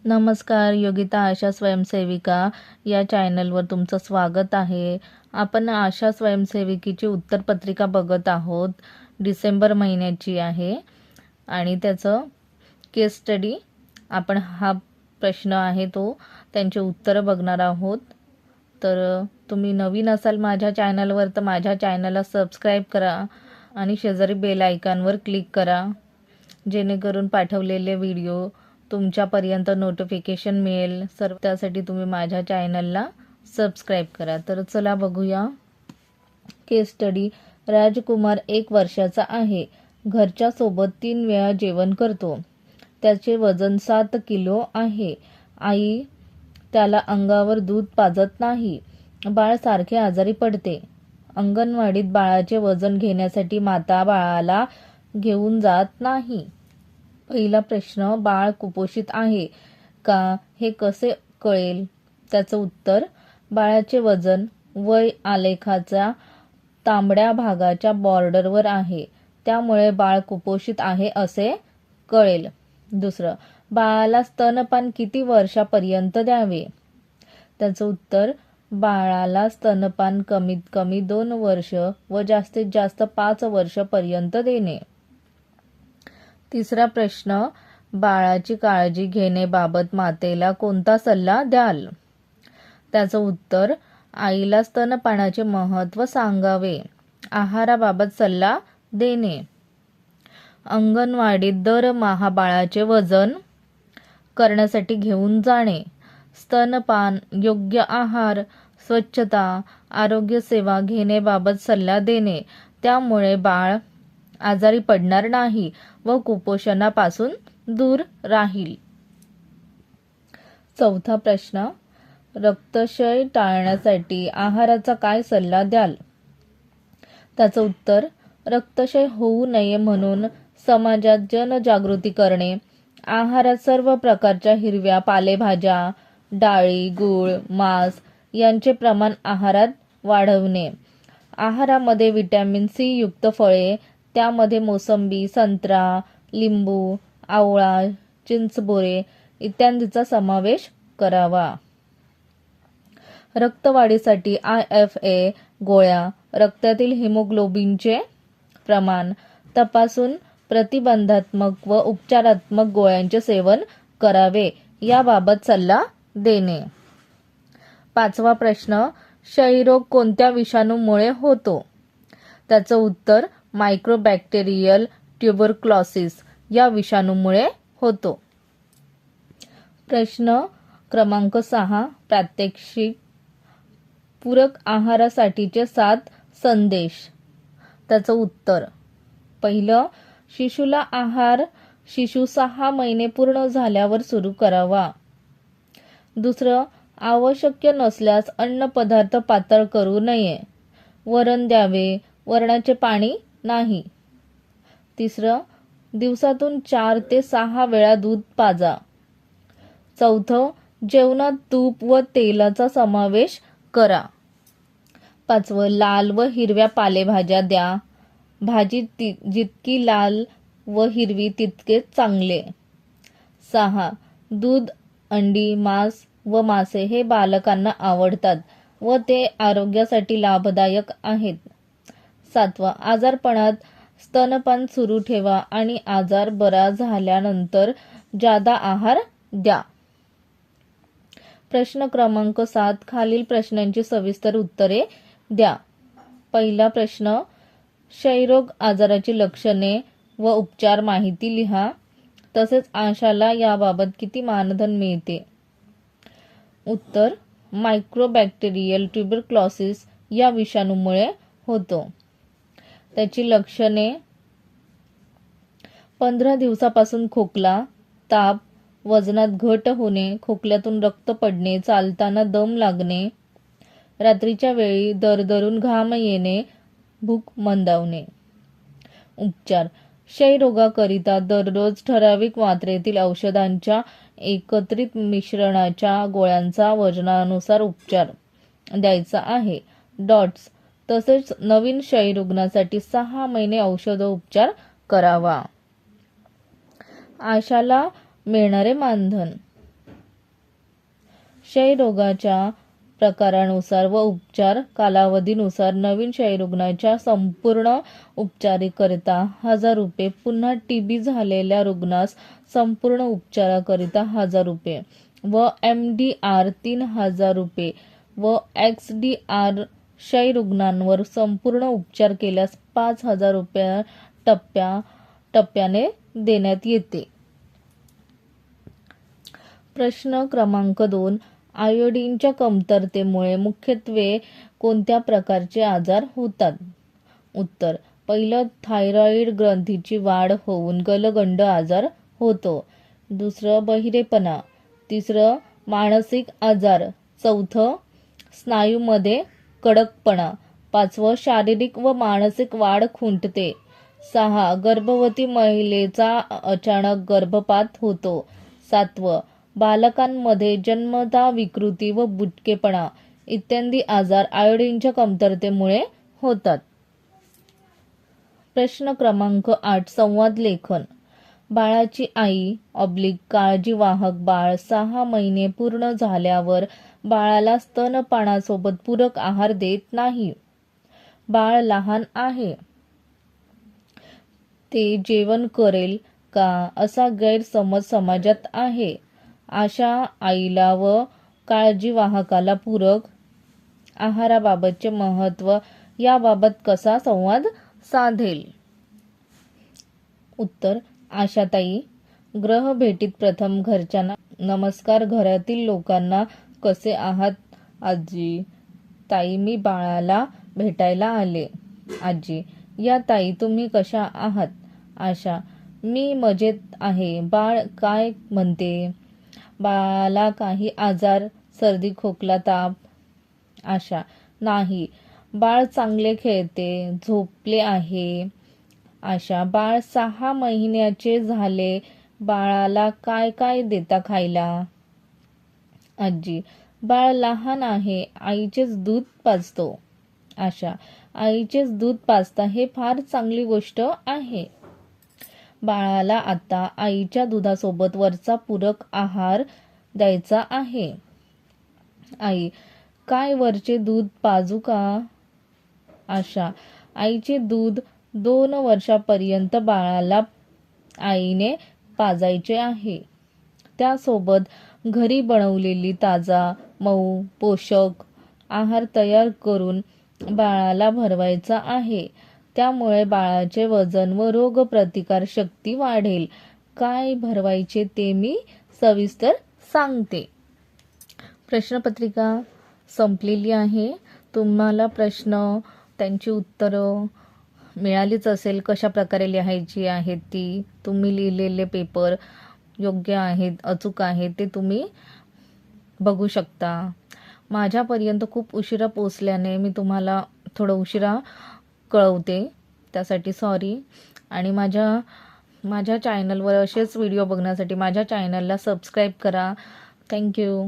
नमस्कार. योगिता आशा स्वयंसेविका या चॅनलवर तुमचं स्वागत आहे. आपण आशा स्वयंसेविकेची उत्तरपत्रिका बघत आहोत. डिसेंबर महिन्याची आहे आणि त्याचं केस स्टडी आपण हा प्रश्न आहे तो त्यांचे उत्तरं बघणार आहोत. तर तुम्ही नवीन असाल माझ्या चॅनलवर तर माझ्या चॅनलला सबस्क्राईब करा आणि शेजारी बेल आयकॉनवर क्लिक करा, जेणेकरून पाठवलेले व्हिडिओ तुमच्यापर्यंत नोटिफिकेशन मिळेल. सर्व त्यासाठी तुम्ही माझ्या चॅनलला सबस्क्राईब करा. तर चला बघूया. केस स्टडी. राजकुमार 1 वर्षाचा आहे. घरच्या सोबत 3 वेळा जेवण करतो. त्याचे वजन 7 किलो आहे. आई त्याला अंगावर दूध पाजत नाही. बाळ सारखे आजारी पडते. अंगणवाडीत बाळाचे वजन घेण्यासाठी माता बाळाला घेऊन जात नाही. पहिला प्रश्न, बाळ कुपोषित आहे का हे कसे कळेल? त्याचं उत्तर, बाळाचे वजन वय आलेखाच्या तांबड्या भागाच्या बॉर्डरवर आहे, त्यामुळे बाळ कुपोषित आहे असे कळेल. दुसरं, बाळाला स्तनपान किती वर्षापर्यंत द्यावे? त्याचं उत्तर, बाळाला स्तनपान कमीत कमी 2 वर्ष व जास्तीत जास्त 5 वर्षापर्यंत देणे. तिसरा प्रश्न, बाळाची काळजी घेण्याबाबत मातेला कोणता सल्ला द्याल? त्याचं उत्तर, आईला स्तनपानाचे महत्त्व सांगावे. आहाराबाबत सल्ला देणे. अंगणवाडीत दरमहा बाळाचे वजन करण्यासाठी घेऊन जाणे. स्तनपान, योग्य आहार, स्वच्छता, आरोग्य सेवा घेण्याबाबत सल्ला देणे, त्यामुळे बाळ आजारी पडणार नाही व कुपोषणापासून दूर राहील. चौथा प्रश्न, रक्तक्षय टाळण्यासाठी आहाराचा काय सल्ला द्याल? त्याचं उत्तर, रक्तक्षय होऊ नये म्हणून समाजात जनजागृती करणे. आहारात सर्व प्रकारच्या हिरव्या पालेभाज्या, डाळी, गूळ, मांस यांचे प्रमाण आहारात वाढवणे. आहारामध्ये व्हिटॅमिन सी युक्त फळे, त्यामध्ये मोसंबी, संत्रा, लिंबू, आवळा, चिंचबोरे इत्यादींचा समावेश करावा. रक्तवाढीसाठी IFA गोळ्या, रक्तातील हिमोग्लोबिनचे प्रमाण तपासून प्रतिबंधात्मक व उपचारात्मक गोळ्यांचे सेवन करावे याबाबत सल्ला देणे. पाचवा प्रश्न, क्षयरोग कोणत्या विषाणूमुळे होतो? त्याचं उत्तर, मायक्रोबॅक्टेरियल ट्युबरक्लोसिस या विषाणूमुळे होतो. प्रश्न क्रमांक 6, प्रात्यक्षिक. पूरक आहारासाठीचे 7 संदेश. त्याचं उत्तर, पहिलं, शिशुला आहार शिशु 6 महिने पूर्ण झाल्यावर सुरू करावा. दुसरं, आवश्यक नसल्यास अन्नपदार्थ पातळ करू नये. वरण द्यावे, वरणाचे पाणी नाही. तिसरं, दिवसातून 4 ते 6 वेळा दूध पाजा. चौथं, जेवणात तूप व तेलाचा समावेश करा. पाचवं, लाल व हिरव्या पालेभाज्या द्या. भाजी जितकी लाल व हिरवी तितके चांगले. 6, दूध, अंडी, मांस व मासे हे बालकांना आवडतात व ते आरोग्यासाठी लाभदायक आहेत. 7, आजारपणात स्तनपान सुरू ठेवा आणि आजार बरा झाल्यानंतर जादा आहार द्या. प्रश्न क्रमांक 7, खालील प्रश्नांची सविस्तर उत्तरे द्या. पहिला प्रश्न, क्षयरोग आजाराची लक्षणे व उपचार माहिती लिहा. तसेच आशाला याबाबत किती मानधन मिळते? उत्तर, मायक्रोबॅक्टेरियल ट्युबरक्लोसिस या विषाणूमुळे होतो. त्याची लक्षणे, 15 दिवसापासून खोकला, ताप, वजनात घट होणे, खोकल्यातून रक्त पडणे, चालताना दम लागणे, रात्रीच्या वेळी दरदरून घाम येणे, भूक मंदावणे. उपचार, क्षयरोगाकरिता दररोज ठराविक मात्रेतील औषधांच्या एकत्रित मिश्रणाच्या गोळ्यांचा वजनानुसार उपचार द्यायचा आहे. डॉट्स. तसेच नवीन क्षयरुग्णासाठी 6 महिने औषधोपचार करावा. आशाला मिळणारे मानधन. क्षयरोगाच्या प्रकारानुसार व उपचार कालावधीनुसार नवीन क्षयरुग्णाच्या संपूर्ण उपचाराकरिता 1000 रुपये, पुन्हा टीबी झालेल्या रुग्णास संपूर्ण उपचाराकरिता 1000 रुपये व MDR 3000 रुपये व XDR क्षयरुग्णांवर संपूर्ण उपचार केल्यास 5000 रुपये टप्प्याने देण्यात येते. प्रश्न क्रमांक 2. आयोडीनच्या कमतरतेमुळे मुख्यत्वे कोणत्या प्रकारचे आजार होतात? उत्तर. पहिलं, थायरॉईड ग्रंथीची वाढ होऊन गलगंड आजार होतो. दुसरं, बहिरेपणा. तिसरं, मानसिक आजार. चौथं, स्नायूमध्ये कडकपणा. पाचवं, शारीरिक व मानसिक वाढ खुंटते. 6. गर्भवती महिलेचा अचानक गर्भपात होतो. 7. बालकांमध्ये जन्मतः विकृती व बुटकेपणा इत्यादी आजार आयोडीनच्या कमतरतेमुळे होतात. प्रश्न क्रमांक 8. संवाद लेखन. बाळाची आई काळजीवाहक बाळ 6 महिने पूर्ण झाल्यावर बाळाला स्तनपानासोबत पूरक आहार देत नाही. बाळ लहान आहे, ते जेवण करेल का असा गैरसमज समाजात आहे. अशा आईला व काळजीवाहकाला पूरक आहाराबाबतचे महत्त्व याबाबत कसा संवाद साधेल? उत्तर. आशाताई, ग्रह भेटीत प्रथम घरच्यांना नमस्कार. घरातील लोकांना कसे आहात आजी? ताई, मी बाळाला भेटायला आले. आजी, या ताई, तुम्ही कशा आहात? आशा, मी मजेत आहे. बाळ काय म्हणते? बाळाला काही आजार, सर्दी, खोकला, ताप? आशा, नाही. बाळ चांगले खेळते, झोपले आहे. आशा, बाळ 6 महिन्याचे झाले. बाळाला काय काय देता खायला? आजी, बाळ लहान आहे, आईचेच दूध पाजतो. आशा, आईचेच दूध पाजता हे फार चांगली गोष्ट आहे. बाळाला आता आईच्या दुधासोबत वरचा पूरक आहार द्यायचा आहे. आई, काय वरचे दूध पाजू का? आशा, आईचे दूध 2 वर्षापर्यंत बाळाला आईने पाजायचे आहे. त्यासोबत घरी बनवलेली ताजा, मऊ, पोषक आहार तयार करून बाळाला भरवायचा आहे. त्यामुळे बाळाचे वजन व रोगप्रतिकार शक्ती वाढेल. काय भरवायचे ते मी सविस्तर सांगते. प्रश्नपत्रिका संपलेली आहे. तुम्हाला प्रश्न, त्यांची उत्तरं मिळालीच असेल. कशा प्रकारे लिहायची आहेत ती. तुम्ही लिहिलेले पेपर योग्य आहेत, अचूक आहेत, ते तुम्ही बघू शकता. माझ्यापर्यंत खूप उशिरा पोचल्याने मी तुम्हाला थोडं उशिरा कळवते, त्यासाठी सॉरी. आणि माझ्या चॅनलवर असेच व्हिडिओ बघण्यासाठी माझ्या चॅनलला सबस्क्राईब करा. थँक्यू.